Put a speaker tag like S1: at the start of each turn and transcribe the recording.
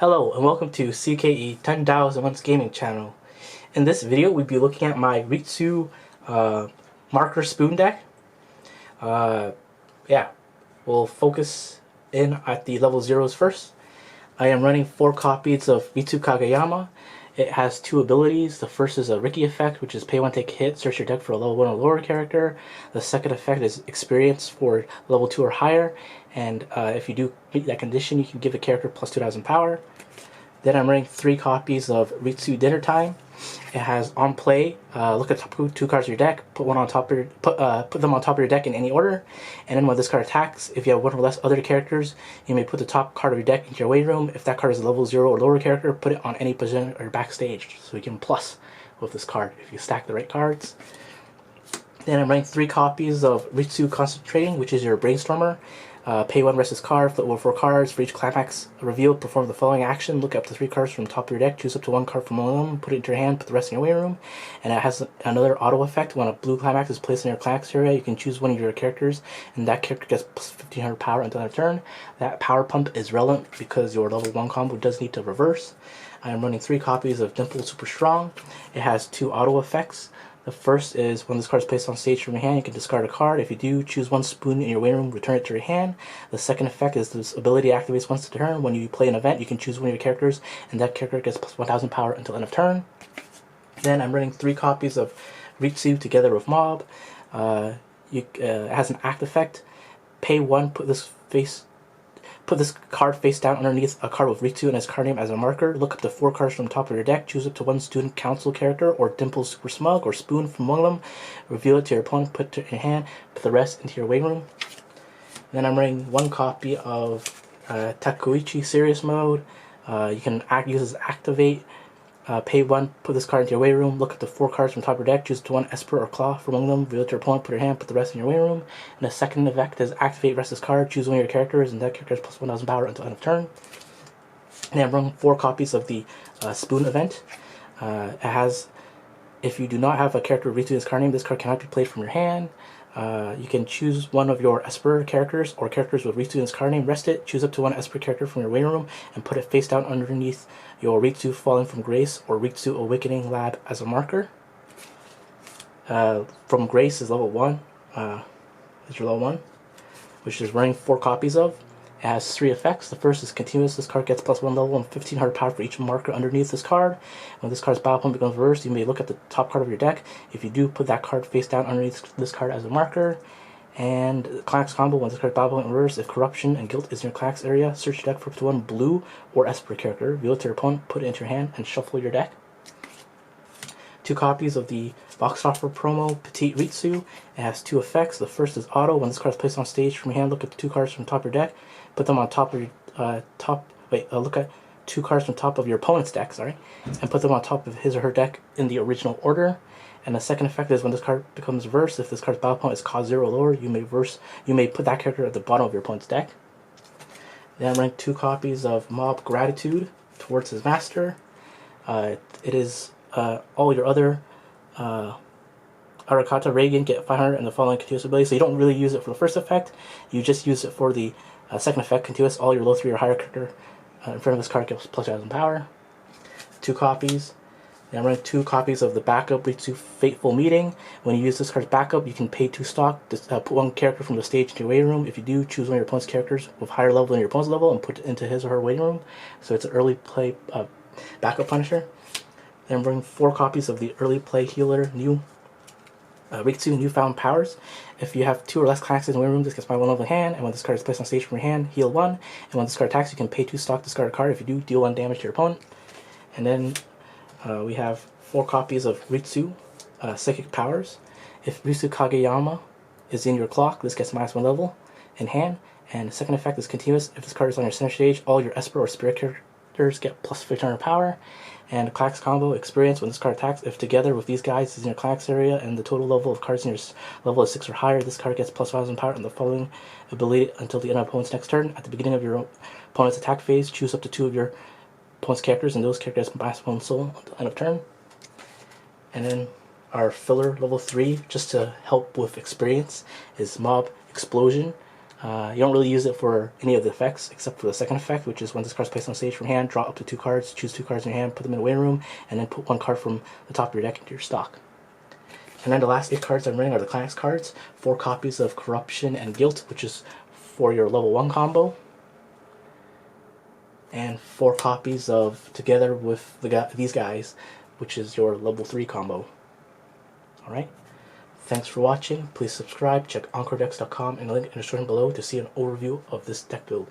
S1: Hello and welcome to CKE 10,001 Gaming Channel. In this video we'll be looking at my Ritsu marker spoon deck. Yeah, we'll focus in at the level 0s first. I am running 4 copies of Ritsu Kageyama. It has 2 abilities. The first is a Riki effect, which is pay 1, take a hit, search your deck for a level 1 or lower character. The second effect is experience for level 2 or higher, and if you do meet that condition, you can give a character plus 2,000 power. Then I'm running 3 copies of Ritsu Dinner Time. It has on play, look at the top 2 cards of your deck, put them on top of your deck in any order, and then when this card attacks, if you have 1 or less other characters, you may put the top card of your deck into your away room. If that card is a level 0 or lower character, put it on any position or backstage, so you can plus with this card if you stack the right cards. Then I'm running 3 copies of Ritsu Concentrating, which is your Brainstormer. Pay 1, rest this card, flip over 4 cards. For each climax reveal, perform the following action. Look up to 3 cards from the top of your deck, choose up to 1 card from one of them, put it into your hand, put the rest in your away room. And it has another auto effect. When a blue climax is placed in your climax area, you can choose one of your characters, and that character gets plus 1500 power until their turn. That power pump is relevant because your level 1 combo does need to reverse. I am running 3 copies of Dimple Super Strong. It has 2 auto effects. The first is when this card is placed on stage from your hand, you can discard a card. If you do, choose 1 spoon in your away room, return it to your hand. The second effect is this ability activates once a turn. When you play an event, you can choose one of your characters, and that character gets plus 1000 power until end of turn. Then I'm running 3 copies of Ritsu together with Mob. It has an act effect. Pay 1, put this card face down underneath a card with Ritsu and his card name as a marker. Look up to 4 cards from the top of your deck. Choose up to 1 student council character or Dimple Super Smug or Spoon from among them. Reveal it to your opponent, put it in your hand, put the rest into your away room. Then I'm running 1 copy of Takuichi Serious Mode. You can use as activate. Pay 1, put this card into your away room, look at the 4 cards from the top of your deck, choose to 1 Esper or Claw from among them, reveal it to your opponent, put your hand, put the rest in your away room. And the second effect is activate rest this card, choose one of your characters, and that character has plus 1000 power until end of turn. And I'm running 4 copies of the Spoon event. It has, if you do not have a character with Ritsu's card name, this card cannot be played from your hand. You can choose one of your Esper characters or characters with Ritsu's card name, rest it, choose up to 1 Esper character from your away room, and put it face down underneath your Ritsu Falling from Grace or Ritsu Awakening Lab as a marker. From Grace is level 1, is your level 1, which is running 4 copies of. It has 3 effects. The first is continuous. This card gets plus 1 level and 1500 power for each marker underneath this card. When this card's battle pump becomes reversed, you may look at the top card of your deck. If you do, put that card face down underneath this card as a marker. And Climax combo, when this card's battle pump reversed, if Corruption and Guilt is in your Climax area, search your deck for up to 1 blue or Esper character, reveal it to your opponent, put it into your hand, and shuffle your deck. 2 copies of the box offer promo Petite Ritsu. It has 2 effects. The first is auto. When this card is placed on stage from your hand, look at the 2 cards from the top of your deck. Put them on top of your look at 2 cards from top of your opponent's deck, and put them on top of his or her deck in the original order. And the second effect is when this card becomes reversed, if this card's battle opponent is cost 0 or lower, you may put that character at the bottom of your opponent's deck. Then I'm running 2 copies of Mob Gratitude towards his master. It is all your other Arakata Reagan get 500 and the following continuous ability, so you don't really use it for the first effect, you just use it for the second effect, continuous. All your low 3 or higher character in front of this card gets plus 1000 power. 2 copies. Then I'm running 2 copies of the backup Ritsu Fateful Meeting. When you use this card's backup, you can pay 2 stock, put 1 character from the stage into your waiting room. If you do, choose one of your opponent's characters with higher level than your opponent's level and put it into his or her waiting room. So it's an early play backup Punisher. Then I'm running 4 copies of the early play healer new Ritsu Newfound Powers. If you have 2 or less climaxes in the room, this gets by 1 level in hand, and when this card is placed on stage from your hand, heal 1. And when this card attacks, you can pay 2 stock, discard a card. If you do, deal 1 damage to your opponent. And then we have 4 copies of Ritsu Psychic Powers. If Ritsu Kageyama is in your clock, this gets minus 1 level in hand. And the second effect is continuous. If this card is on your center stage, all your Esper or Spirit characters get plus 1500 power. And Climax combo experience, when this card attacks, if together with these guys is in your Climax area and the total level of cards in your level is 6 or higher, this card gets plus 1000 power and the following ability until the end of opponent's next turn. At the beginning of your opponent's attack phase, choose up to 2 of your opponent's characters, and those characters minus 1 soul until end of turn. And then our filler level 3, just to help with experience, is Mob Explosion. You don't really use it for any of the effects except for the second effect, which is when this card's placed on stage from hand, draw up to 2 cards, choose 2 cards in your hand, put them in the waiting room, and then put 1 card from the top of your deck into your stock. And then the last 8 cards I'm running are the climax cards, 4 copies of Corruption and Guilt, which is for your level 1 combo, and 4 copies of Together with these guys, which is your level 3 combo. Alright? Thanks for watching. Please subscribe, check EncoreDecks.com and the link in the description below to see an overview of this deck build.